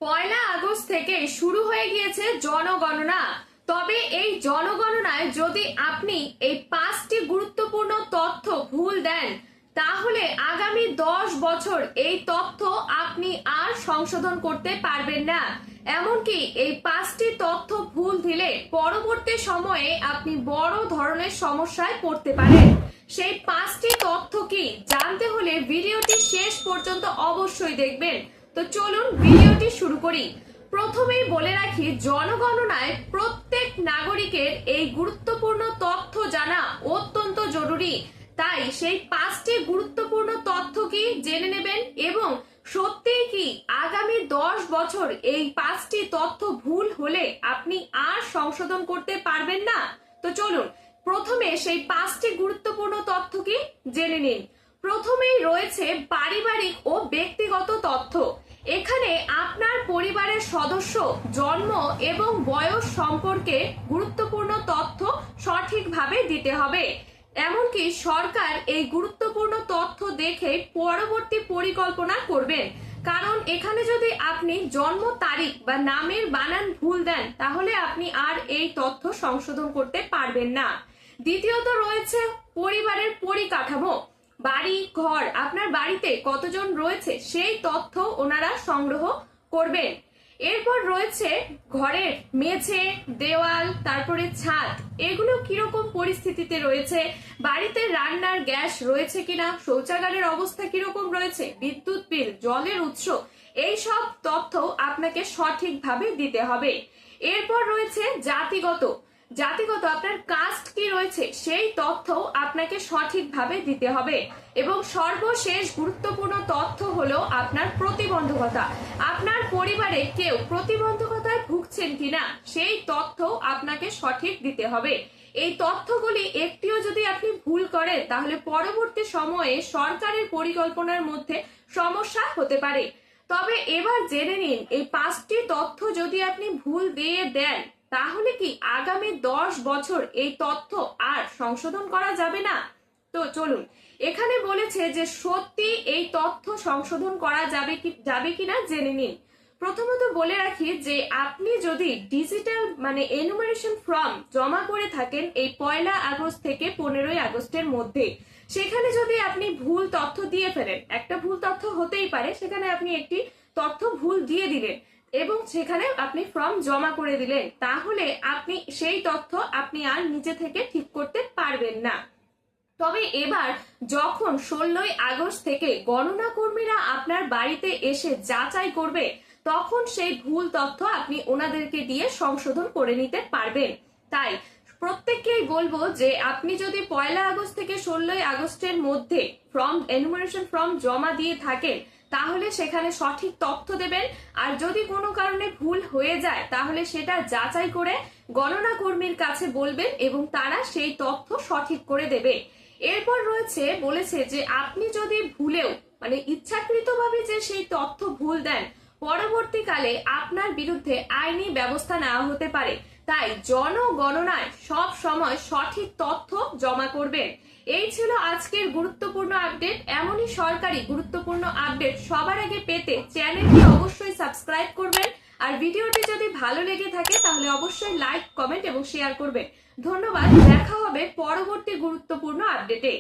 পয়লা August থেকে শুরু হয়ে গিয়েছে জনগণনা। তবে এই জনগণনায় যদি আপনি এই 5টি গুরুত্বপূর্ণ তথ্য ভুল দেন, তাহলে আগামী 10 বছর এই তথ্য আপনি আর সংশোধন করতে পারবেন না। এমনকি এই 5টি তথ্য ভুল দিলে পরবর্তী সময়ে আপনি বড় ধরনের সমস্যায় পড়তে পারেন। সেই 5টি তথ্য কি জানতে হলে ভিডিওটি শেষ পর্যন্ত অবশ্যই দেখবেন। তো চলুন ভিডিওটি শুরু করি। প্রথমেই বলে রাখি, জনগণনায় প্রত্যেক নাগরিকের এই গুরুত্বপূর্ণ তথ্য জানা অত্যন্ত জরুরি। তাই সেই 5টি গুরুত্বপূর্ণ তথ্য কি জেনে নেবেন, এবং সত্যিই কি আগামী 10 বছর এই 5টি তথ্য ভুল হলে আপনি আর সংশোধন করতে পারবেন না। তো চলুন প্রথমে সেই 5টি গুরুত্বপূর্ণ তথ্য কি জেনে নিন। প্রথমেই রয়েছে পারিবারিক ও ব্যক্তিগত তথ্য। এখানে আপনার পরিবারের সদস্য জন্ম এবং বয়স সম্পর্কে গুরুত্বপূর্ণ তথ্য সঠিকভাবে দিতে হবে। এমনকি সরকার এই গুরুত্বপূর্ণ তথ্য দেখে পরবর্তী পরিকল্পনা করবেন। কারণ এখানে যদি আপনি জন্ম তারিখ বা নামের বানান ভুল দেন, তাহলে আপনি আর এই তথ্য সংশোধন করতে পারবেন না। দ্বিতীয়ত রয়েছে পরিবারের পরিকাঠামো। বাড়ি ঘর, আপনার বাড়িতে কতজন রয়েছে সেই তথ্য ওনারা সংগ্রহ করবেন। এরপর রয়েছে ঘরের মেঝে, দেওয়াল, তারপরে ছাদ, এগুলো কিরকম পরিস্থিতিতে রয়েছে, বাড়িতে রান্নার গ্যাস রয়েছে কিনা, শৌচাগারের অবস্থা কিরকম রয়েছে, বিদ্যুৎ বিল, জলের উৎস, এই সব তথ্য আপনাকে সঠিকভাবে দিতে হবে। এরপর রয়েছে জাতিগত আপনার কাস্ট কি রয়েছে সেই তথ্য আপনাকে সঠিকভাবে দিতে হবে। এবং সর্বশেষ গুরুত্বপূর্ণ তথ্য হলো আপনার প্রতিবন্ধকতা। আপনার পরিবারে কেউ প্রতিবন্ধকতায় ভুগছেন কিনা সেই তথ্য আপনাকে সঠিক দিতে হবে। এই তথ্যগুলি একটিও যদি আপনি ভুল করেন, তাহলে পরবর্তী সময়ে সরকারের পরিকল্পনার মধ্যে সমস্যা হতে পারে। তবে এবার জেনে নিন, এই 5টি তথ্য যদি আপনি ভুল দিয়ে দেন, তাহলে কি আগামী 10 বছর এই তথ্য আর সংশোধন করা যাবে না। তো চলুন, এখানে বলেছে যে সত্যি এই তথ্য সংশোধন করা যাবে কিনা জেনে নিন। প্রথমত বলে রাখি যে আপনি যদি ডিজিটাল এনুমারেশন ফর্ম জমা করে থাকেন এই 1 আগস্ট থেকে 15 আগস্টের মধ্যে, সেখানে যদি আপনি ভুল তথ্য দিয়ে ফেলেন, একটা ভুল তথ্য হতেই পারে, সেখানে আপনি একটি তথ্য ভুল দিয়ে দিলেন এবং সেখানে আপনি ফর্ম জমা করে দিলেন, তাহলে আপনি সেই তথ্য আপনি আর নিজে থেকে ঠিক করতে পারবেন না। তবে এবার যখন 16 আগস্ট থেকে গণনা কর্মীরা আপনার বাড়িতে এসে যাচাই করবে, তখন সেই ভুল তথ্য আপনি ওনাদেরকে দিয়ে সংশোধন করে নিতে পারবেন। তাই প্রত্যেককেই বলবো যে আপনি যদি 1 আগস্ট থেকে 16 আগস্টের মধ্যে এনুমারেশন ফর্ম জমা দিয়ে থাকেন, তাহলে সেখানে সঠিক তথ্য দেবেন। আর যদি কোনো কারণে ভুল হয়ে যায়, তাহলে সেটা যাচাই করে গণনা কর্মীর কাছে বলবেন এবং তারা সেই তথ্য সঠিক করে দেবে। এরপর বলেছে যে আপনি যদি ভুলেও ইচ্ছাকৃতভাবে যে সেই তথ্য ভুল দেন, পরবর্তীকালে আপনার বিরুদ্ধে আইনি ব্যবস্থা নেওয়া হতে পারে। তাই জনগণনায় সব সময় সঠিক তথ্য জমা করবেন। এই ছিল আজকের গুরুত্বপূর্ণ আপডেট। এমনই সরকারি গুরুত্বপূর্ণ আপডেট সবার আগে পেতে চ্যানেলটি অবশ্যই সাবস্ক্রাইব করবেন। আর ভিডিওটি যদি ভালো লেগে থাকে তাহলে অবশ্যই লাইক, কমেন্ট এবং শেয়ার করবেন। ধন্যবাদ। দেখা হবে পরবর্তী গুরুত্বপূর্ণ আপডেটে।